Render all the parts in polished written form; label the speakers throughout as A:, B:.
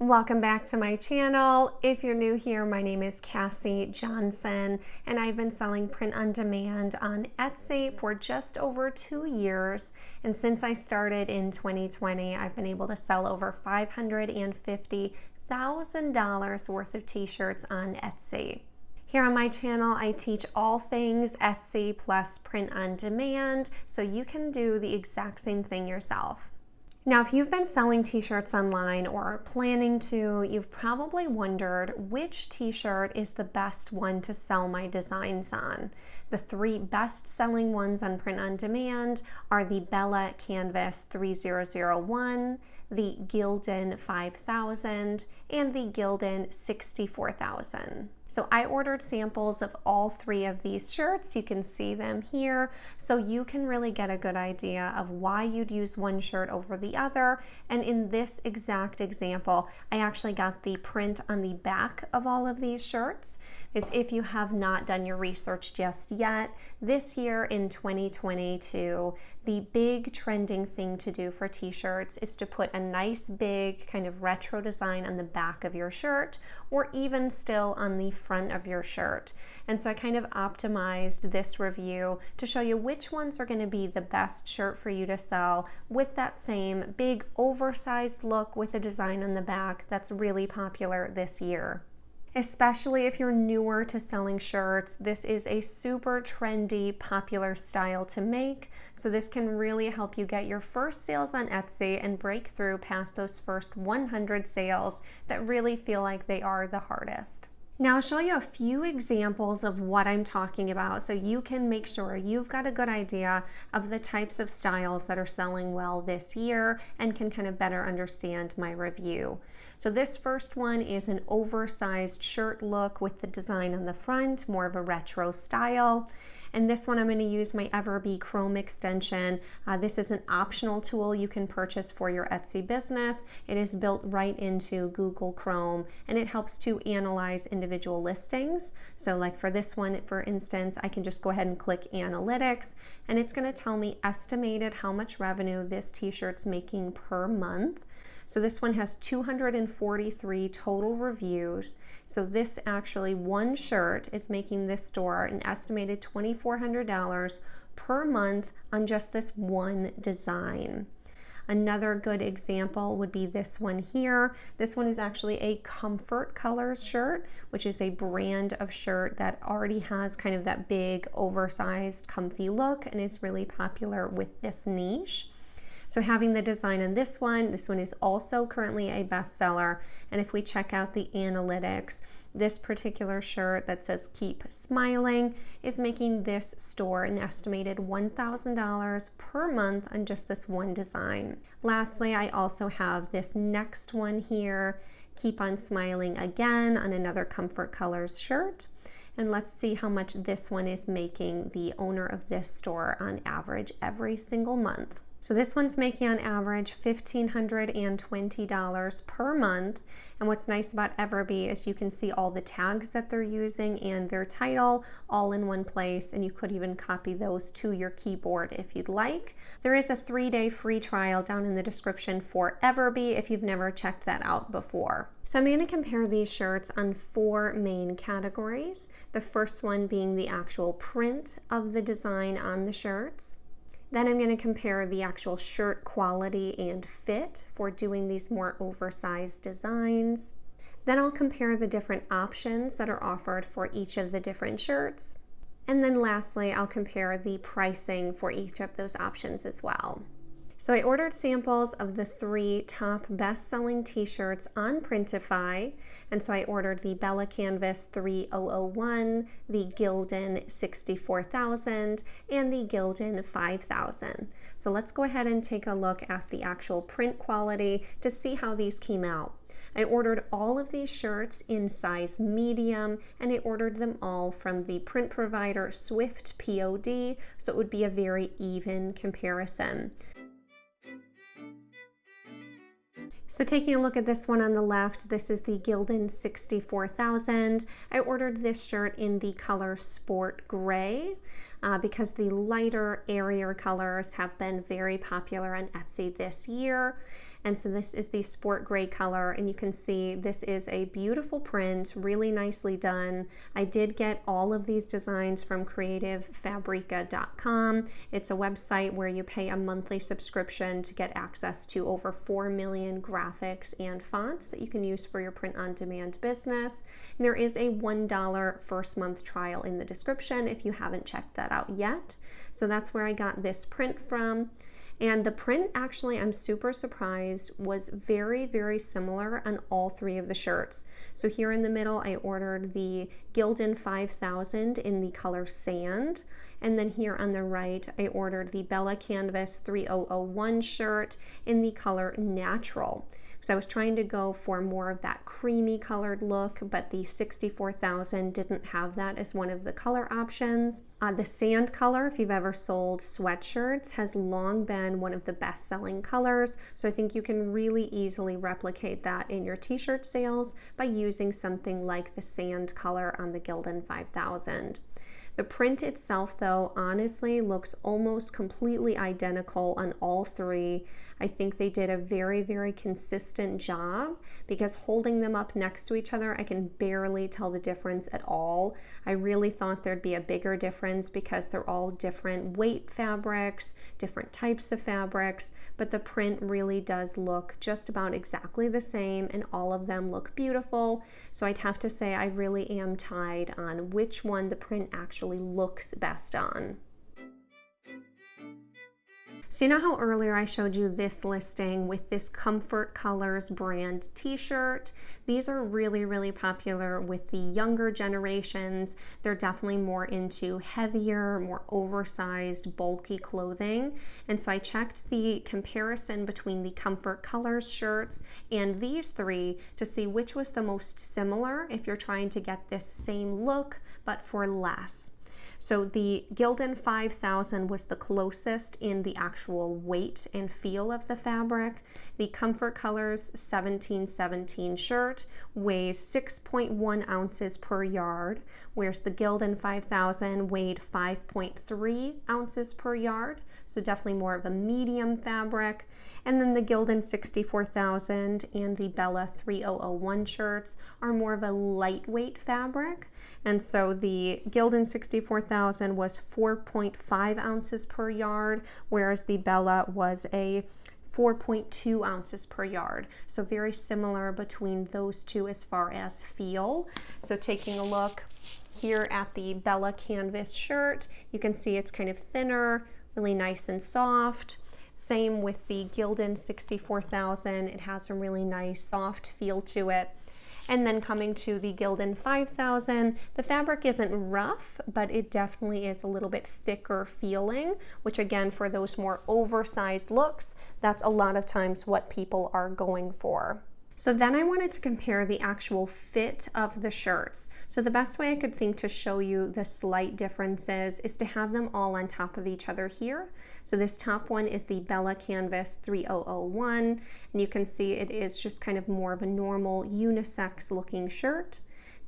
A: Welcome back to my channel. If you're new here, my name is Cassie Johnson, and I've been selling print on demand on Etsy for just over 2 years. And since I started in 2020, I've been able to sell over $550,000 worth of t-shirts on Etsy. Here on my channel, I teach all things Etsy plus print on demand, so you can do the exact same thing yourself. Now, if you've been selling t-shirts online or are planning to, you've probably wondered which t-shirt is the best one to sell my designs on. The 3 best-selling ones on print on demand are the 𝗗𝗚𝗏𝗧 𝗖𝗢𝗗𝗘, the Gildan 5000, and the Gildan 64000. So I ordered samples of all 3 of these shirts. You can see them here, so you can really get a good idea of why you'd use one shirt over the other. And in this exact example, I actually got the print on the back of all of these shirts. Is if you have not done your research just yet, this year in 2022, the big trending thing to do for t-shirts is to put a nice big kind of retro design on the back of your shirt, or even still on the front of your shirt. And so I kind of optimized this review to show you which ones are going to be the best shirt for you to sell with that same big oversized look with a design on the back that's really popular this year. Especially if you're newer to selling shirts, this is a super trendy, popular style to make. So this can really help you get your first sales on Etsy and break through past those first 100 sales that really feel like they are the hardest. Now I'll show you a few examples of what I'm talking about so you can make sure you've got a good idea of the types of styles that are selling well this year and can kind of better understand my review. So this first one is an oversized shirt look with the design on the front, more of a retro style. And this one I'm going to use my Everbee Chrome extension. This is an optional tool you can purchase for your Etsy business. It is built right into Google Chrome, and it helps to analyze individual listings. So like for this one, for instance, I can just go ahead and click Analytics, and it's going to tell me estimated how much revenue this t-shirt's making per month. So this one has 243 total reviews. So this actually, one shirt is making this store an estimated $2,400 per month on just this one design. Another good example would be this one here. This one is actually a Comfort Colors shirt, which is a brand of shirt that already has kind of that big, oversized, comfy look and is really popular with this niche. So having the design on this one is also currently a bestseller. And if we check out the analytics, this particular shirt that says Keep Smiling is making this store an estimated $1,000 per month on just this one design. Lastly, I also have this next one here, Keep on Smiling Again, on another Comfort Colors shirt. And let's see how much this one is making the owner of this store on average every single month. So this one's making on average $1,520 per month. And what's nice about Everbee is you can see all the tags that they're using and their title all in one place, and you could even copy those to your keyboard if you'd like. There is a 3-day free trial down in the description for Everbee if you've never checked that out before. So I'm going to compare these shirts on 4 main categories. The first one being the actual print of the design on the shirts. Then I'm going to compare the actual shirt quality and fit for doing these more oversized designs. Then I'll compare the different options that are offered for each of the different shirts. And then lastly, I'll compare the pricing for each of those options as well. So I ordered samples of the 3 top best-selling t-shirts on Printify, and so I ordered the 𝗗𝗚𝗏𝗧 𝗖𝗢𝗗𝗘, the Gildan 64000, and the Gildan 5000. So let's go ahead and take a look at the actual print quality to see how these came out. I ordered all of these shirts in size medium, and I ordered them all from the print provider Swift POD, so it would be a very even comparison. So taking a look at this one on the left, this is the Gildan 64000. I ordered this shirt in the color Sport Gray because the lighter, airier colors have been very popular on Etsy this year. And so this is the sport gray color, and you can see this is a beautiful print, really nicely done. I did get all of these designs from creativefabrica.com. It's a website where you pay a monthly subscription to get access to over 4 million graphics and fonts that you can use for your print-on-demand business. And there is a $1 first month trial in the description if you haven't checked that out yet. So that's where I got this print from. And the print, actually, I'm super surprised, was very, very similar on all three of the shirts. So here in the middle, I ordered the Gildan 5000 in the color Sand. And then here on the right, I ordered the 𝗗𝗚𝗏𝗧 𝗖𝗢𝗗𝗃 shirt in the color Natural. So I was trying to go for more of that creamy colored look, but the 64,000 didn't have that as one of the color options. The sand color, if you've ever sold sweatshirts, has long been one of the best-selling colors. So I think you can really easily replicate that in your t-shirt sales by using something like the sand color on the Gildan 5000. The print itself, though, honestly looks almost completely identical on all three. I think they did a very, very consistent job because holding them up next to each other, I can barely tell the difference at all. I really thought there'd be a bigger difference because they're all different weight fabrics, different types of fabrics, but the print really does look just about exactly the same, and all of them look beautiful. So I'd have to say I really am tied on which one the print actually looks best on. So you know how earlier I showed you this listing with this Comfort Colors brand t-shirt? These are really, really popular with the younger generations. They're definitely more into heavier, more oversized, bulky clothing. And so I checked the comparison between the Comfort Colors shirts and these three to see which was the most similar if you're trying to get this same look, but for less. So the Gildan 5000 was the closest in the actual weight and feel of the fabric. The Comfort Colors 1717 shirt weighs 6.1 ounces per yard, whereas the Gildan 5000 weighed 5.3 ounces per yard. So definitely more of a medium fabric. And then the Gildan 64,000 and the 𝗗𝗚 3001 shirts are more of a lightweight fabric. And so the Gildan 64,000 was 4.5 ounces per yard, whereas the 𝗗𝗚 was a 4.2 ounces per yard. So very similar between those two as far as feel. So taking a look here at the 𝗗𝗚 canvas shirt, you can see it's kind of thinner, really nice and soft. Same with the Gildan 64,000. It has a really nice soft feel to it. And then coming to the Gildan 5000, the fabric isn't rough, but it definitely is a little bit thicker feeling, which again, for those more oversized looks, that's a lot of times what people are going for. So then I wanted to compare the actual fit of the shirts. So the best way I could think to show you the slight differences is to have them all on top of each other here. So this top one is the 𝗗𝗚 Canvas 3001, and you can see it is just kind of more of a normal unisex looking shirt.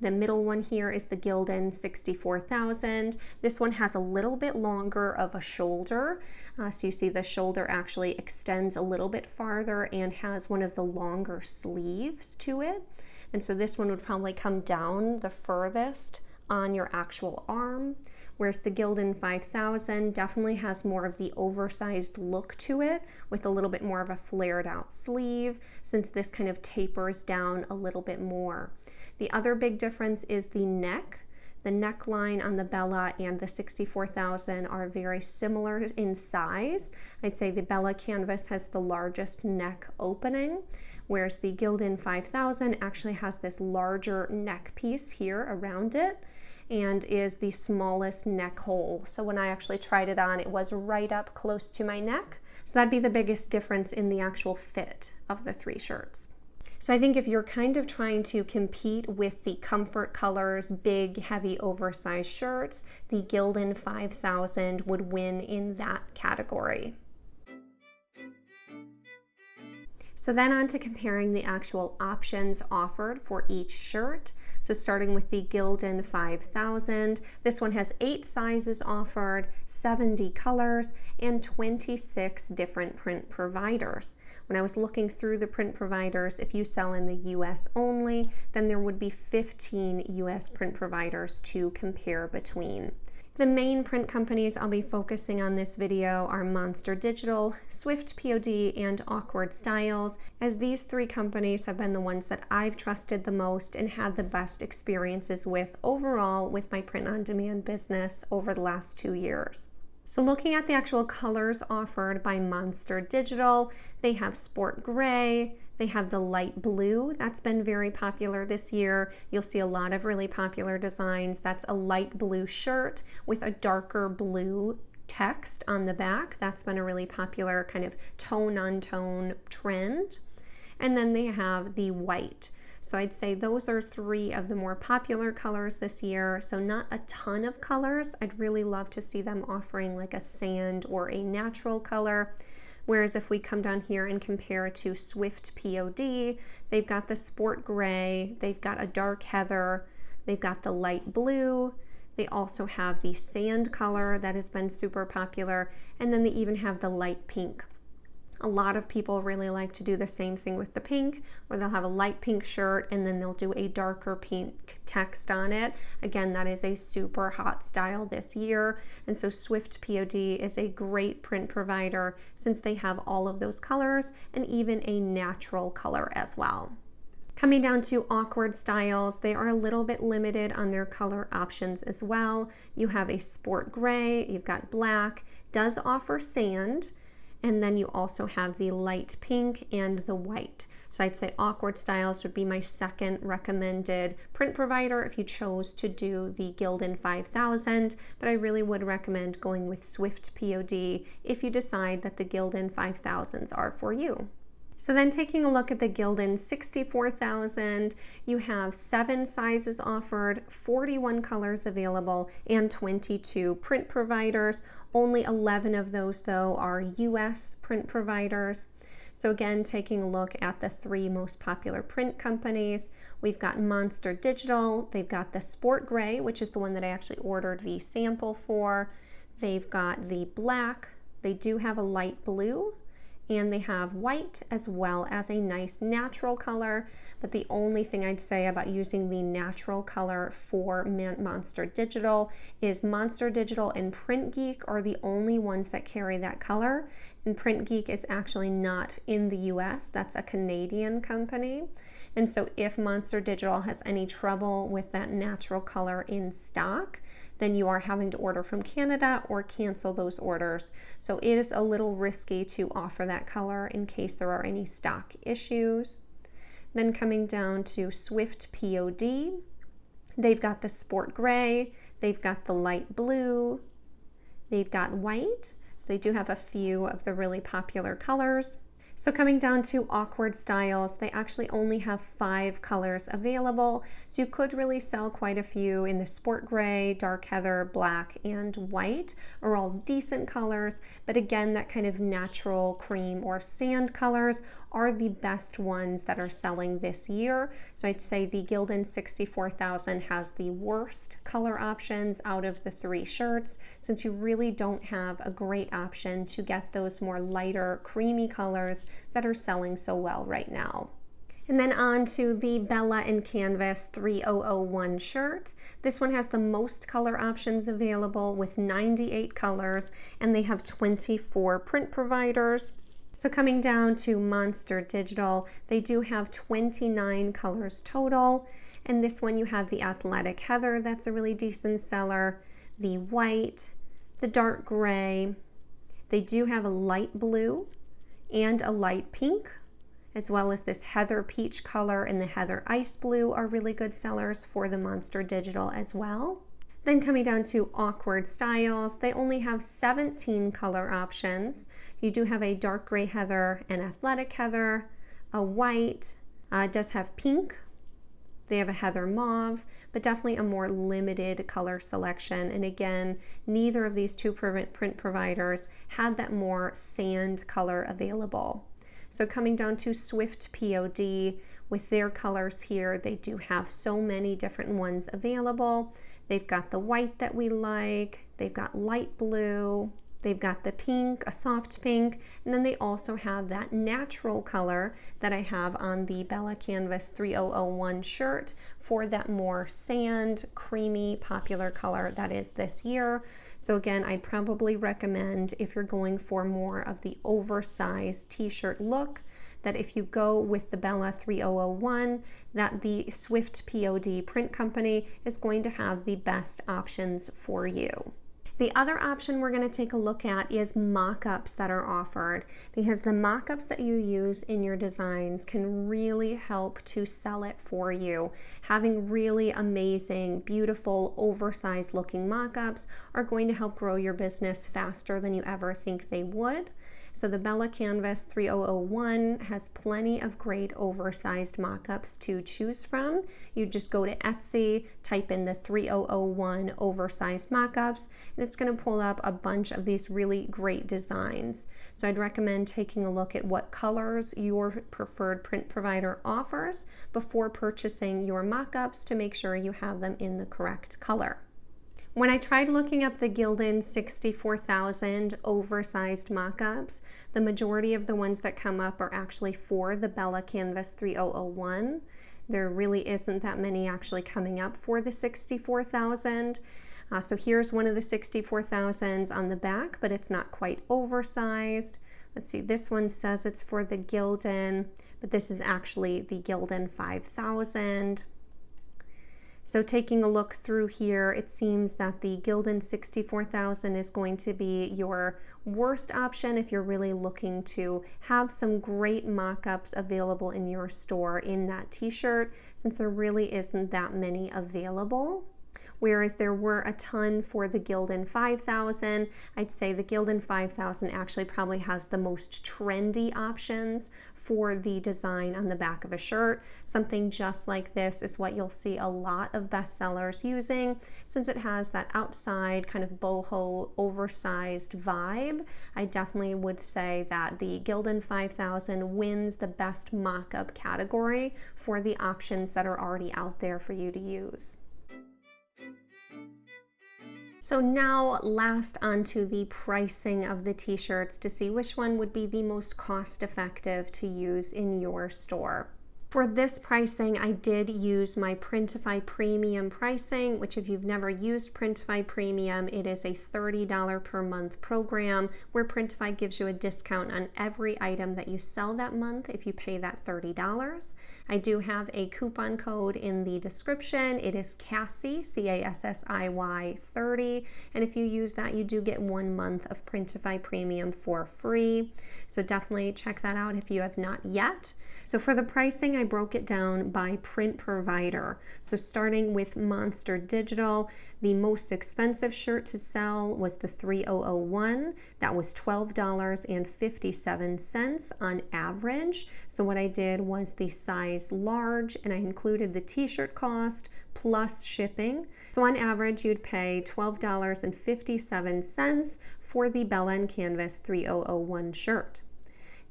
A: The middle one here is the Gildan 64,000. This one has a little bit longer of a shoulder. So you see the shoulder actually extends a little bit farther and has one of the longer sleeves to it. And so this one would probably come down the furthest on your actual arm, whereas the Gildan 5000 definitely has more of the oversized look to it with a little bit more of a flared out sleeve, since this kind of tapers down a little bit more. The other big difference is the neck. The neckline on the 𝗗𝗚 and the 64,000 are very similar in size. I'd say the 𝗗𝗚 Canvas has the largest neck opening, whereas the Gildan 5000 actually has this larger neck piece here around it and is the smallest neck hole. So when I actually tried it on, it was right up close to my neck. So that'd be the biggest difference in the actual fit of the three shirts. So I think if you're kind of trying to compete with the Comfort Colors big, heavy, oversized shirts, the Gildan 5000 would win in that category. So then on to comparing the actual options offered for each shirt. So starting with the Gildan 5000, this one has 8 sizes offered, 70 colors, and 26 different print providers. When I was looking through the print providers, if you sell in the US only, then there would be 15 US print providers to compare between. The main print companies I'll be focusing on this video are Monster Digital, Swift POD, and Awkward Styles, as these three companies have been the ones that I've trusted the most and had the best experiences with overall with my print-on-demand business over the last 2 years. So looking at the actual colors offered by Monster Digital, they have Sport Gray, they have the light blue. That's been very popular this year. You'll see a lot of really popular designs. That's a light blue shirt with a darker blue text on the back. That's been a really popular kind of tone-on-tone trend. And then they have the white. So I'd say those are three of the more popular colors this year. So not a ton of colors. I'd really love to see them offering like a sand or a natural color. Whereas if we come down here and compare to Swift POD, they've got the Sport Gray, they've got a dark heather, they've got the light blue, they also have the sand color that has been super popular, and then they even have the light pink. A lot of people really like to do the same thing with the pink, where they'll have a light pink shirt and then they'll do a darker pink text on it. Again, that is a super hot style this year. And so Swift POD is a great print provider since they have all of those colors and even a natural color as well. Coming down to Awkward Styles, they are a little bit limited on their color options as well. You have a Sport Gray, you've got black, does offer sand, and then you also have the light pink and the white. So I'd say Awkward Styles would be my second recommended print provider if you chose to do the Gildan 5000, but I really would recommend going with Swift POD if you decide that the Gildan 5000s are for you. So then taking a look at the Gildan 64000, you have 7 sizes offered, 41 colors available, and 22 print providers. Only 11 of those, though, are US print providers. So again, taking a look at the 3 most popular print companies, we've got Monster Digital, they've got the Sport Gray, which is the one that I actually ordered the sample for. They've got the black, they do have a light blue, and they have white as well as a nice natural color. But the only thing I'd say about using the natural color for Monster Digital is Monster Digital and Print Geek are the only ones that carry that color. And Print Geek is actually not in the US, that's a Canadian company. And so if Monster Digital has any trouble with that natural color in stock, then you are having to order from Canada or cancel those orders. So it is a little risky to offer that color in case there are any stock issues. Then coming down to Swift POD, they've got the Sport Gray, they've got the light blue, they've got white. So they do have a few of the really popular colors. So coming down to Awkward Styles, they actually only have 5 colors available, so you could really sell quite a few in the Sport Gray, Dark Heather, Black, and White are all decent colors, but again, that kind of natural cream or sand colors are the best ones that are selling this year. So I'd say the Gildan 64000 has the worst color options out of the 3 shirts, since you really don't have a great option to get those more lighter, creamy colors that are selling so well right now. And then on to the Bella and Canvas 3001 shirt. This one has the most color options available with 98 colors, and they have 24 print providers. So coming down to Monster Digital, they do have 29 colors total. And this one you have the Athletic Heather, that's a really decent seller, the white, the dark gray. They do have a light blue and a light pink, as well as this heather peach color and the heather ice blue are really good sellers for the Monster Digital as well. Then coming down to Awkward Styles, they only have 17 color options. You do have a dark gray heather, an athletic heather, a white, it does have pink, they have a heather mauve, but definitely a more limited color selection. And again, neither of these 2 print providers had that more sand color available. So coming down to Swift POD, with their colors here, they do have so many different ones available. They've got the white that we like, they've got light blue, They've got the pink, a soft pink, and then they also have that natural color that I have on the Bella Canvas 3001 shirt for that more sand, creamy, popular color that is this year. So again, I'd probably recommend, if you're going for more of the oversized t-shirt look, that if you go with the Bella 3001, that the Swift POD print company is going to have the best options for you. The other option we're going to take a look at is mock-ups that are offered, because the mock-ups that you use in your designs can really help to sell it for you. Having really amazing, beautiful, oversized looking mock-ups are going to help grow your business faster than you ever think they would. So the Bella Canvas 3001 has plenty of great oversized mock-ups to choose from. You just go to Etsy, type in the 3001 oversized mock-ups, and it's going to pull up a bunch of these really great designs. So I'd recommend taking a look at what colors your preferred print provider offers before purchasing your mock-ups to make sure you have them in the correct color. When I tried looking up the Gildan 64000 oversized mock-ups, the majority of the ones that come up are actually for the Bella Canvas 3001. There really isn't that many actually coming up for the 64000. So here's one of the 64000s on the back, but it's not quite oversized. Let's see, this one says it's for the Gildan, but this is actually the Gildan 5000. So taking a look through here, it seems that the Gildan 64000 is going to be your worst option if you're really looking to have some great mock-ups available in your store in that t-shirt, since there really isn't that many available. Whereas there were a ton for the Gildan 5000. I'd say the Gildan 5000 actually probably has the most trendy options for the design on the back of a shirt. Something just like this is what you'll see a lot of bestsellers using, since it has that outside kind of boho oversized vibe. I definitely would say that the Gildan 5000 wins the best mock-up category for the options that are already out there for you to use. So now last onto the pricing of the t-shirts to see which one would be the most cost-effective to use in your store. For this pricing, I did use my Printify Premium pricing, which if you've never used Printify Premium, it is a $30 per month program where Printify gives you a discount on every item that you sell that month if you pay that $30. I do have a coupon code in the description. It is 𝗗𝗧y, CASSIY 30, and if you use that, you do get 1 month of Printify Premium for free. So definitely check that out if you have not yet. So for the pricing, I broke it down by print provider. So starting with Monster Digital, the most expensive shirt to sell was the 3001. That was $12.57 on average. So what I did was the size large, and I included the t-shirt cost plus shipping. So on average, you'd pay $12.57 for the Bella Canvas 3001 shirt.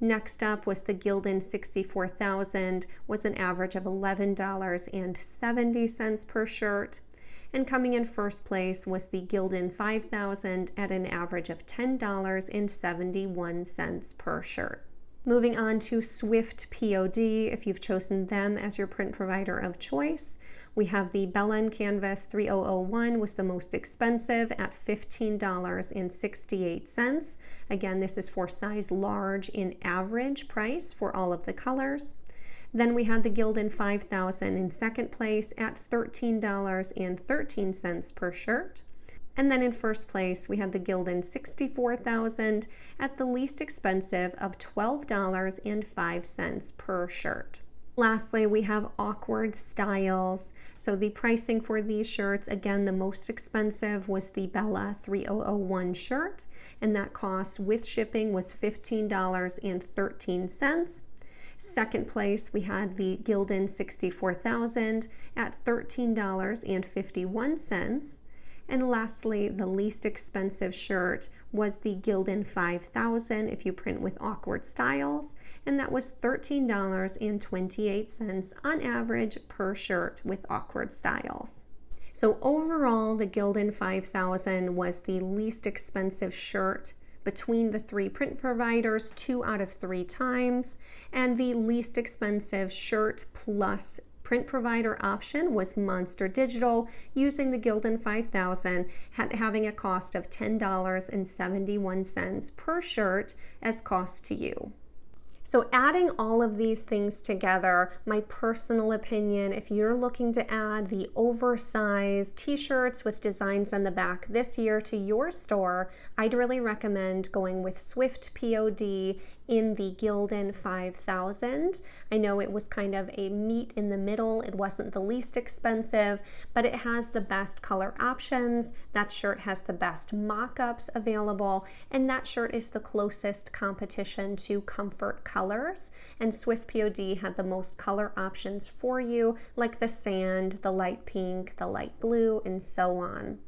A: Next up was the Gildan 64000, was an average of $11.70 per shirt. And coming in first place was the Gildan 5000 at an average of $10.71 per shirt. Moving on to Swift POD, if you've chosen them as your print provider of choice. We have the Bella Canvas 3001 was the most expensive at $15.68. Again, this is for size large in average price for all of the colors. Then we had the Gildan 5000 in second place at $13.13 per shirt. And then in first place, we had the Gildan 64000 at the least expensive of $12.05 per shirt. Lastly, we have Awkward Styles. So the pricing for these shirts, again, the most expensive was the Bella 3001 shirt, and that cost with shipping was $15.13. Second place, we had the Gildan 64000 at $13.51. And lastly, the least expensive shirt was the Gildan 5000 if you print with Awkward Styles, and that was $13.28 on average per shirt with Awkward Styles. So overall, the Gildan 5000 was the least expensive shirt between the 3 print providers 2 out of 3 times, and the least expensive shirt plus print provider option was Monster Digital, using the Gildan 5000, having a cost of $10.71 per shirt as cost to you. So adding all of these things together, my personal opinion, if you're looking to add the oversized t-shirts with designs on the back this year to your store, I'd really recommend going with Swift POD in the Gildan 5000. I know it was kind of a meet in the middle. It wasn't the least expensive, but it has the best color options. That shirt has the best mock-ups available, and that shirt is the closest competition to comfort colors. And Swift POD had the most color options for you, like the sand, the light pink, the light blue, and so on.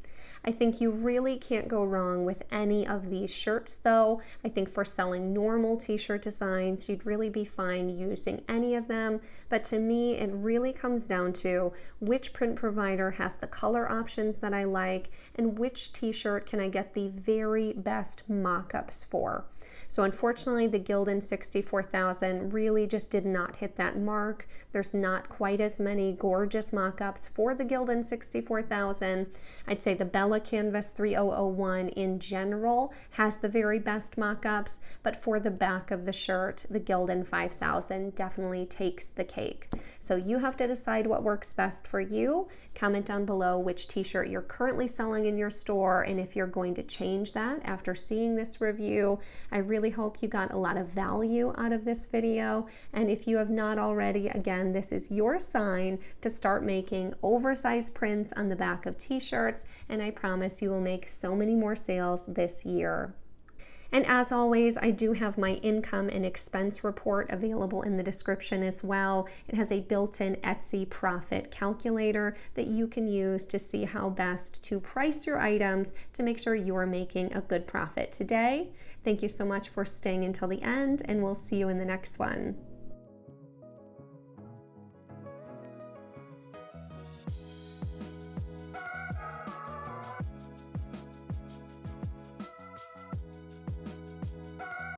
A: I think you really can't go wrong with any of these shirts though. I think for selling normal t-shirt designs, you'd really be fine using any of them. But to me, it really comes down to which print provider has the color options that I like and which t-shirt can I get the very best mock-ups for. So unfortunately, the Gildan 64000 really just did not hit that mark. There's not quite as many gorgeous mock-ups for the Gildan 64000. I'd say the Bella Canvas 3001 in general has the very best mock-ups, but for the back of the shirt, the Gildan 5000 definitely takes the cake. So you have to decide what works best for you. Comment down below which t-shirt you're currently selling in your store and if you're going to change that after seeing this review. I really hope you got a lot of value out of this video, and if you have not already, again, this is your sign to start making oversized prints on the back of t-shirts, and I promise you will make so many more sales this year. And as always, I do have my income and expense report available in the description as well. It has a built-in Etsy profit calculator that you can use to see how best to price your items to make sure you're making a good profit today. Thank you so much for staying until the end, and we'll see you in the next one.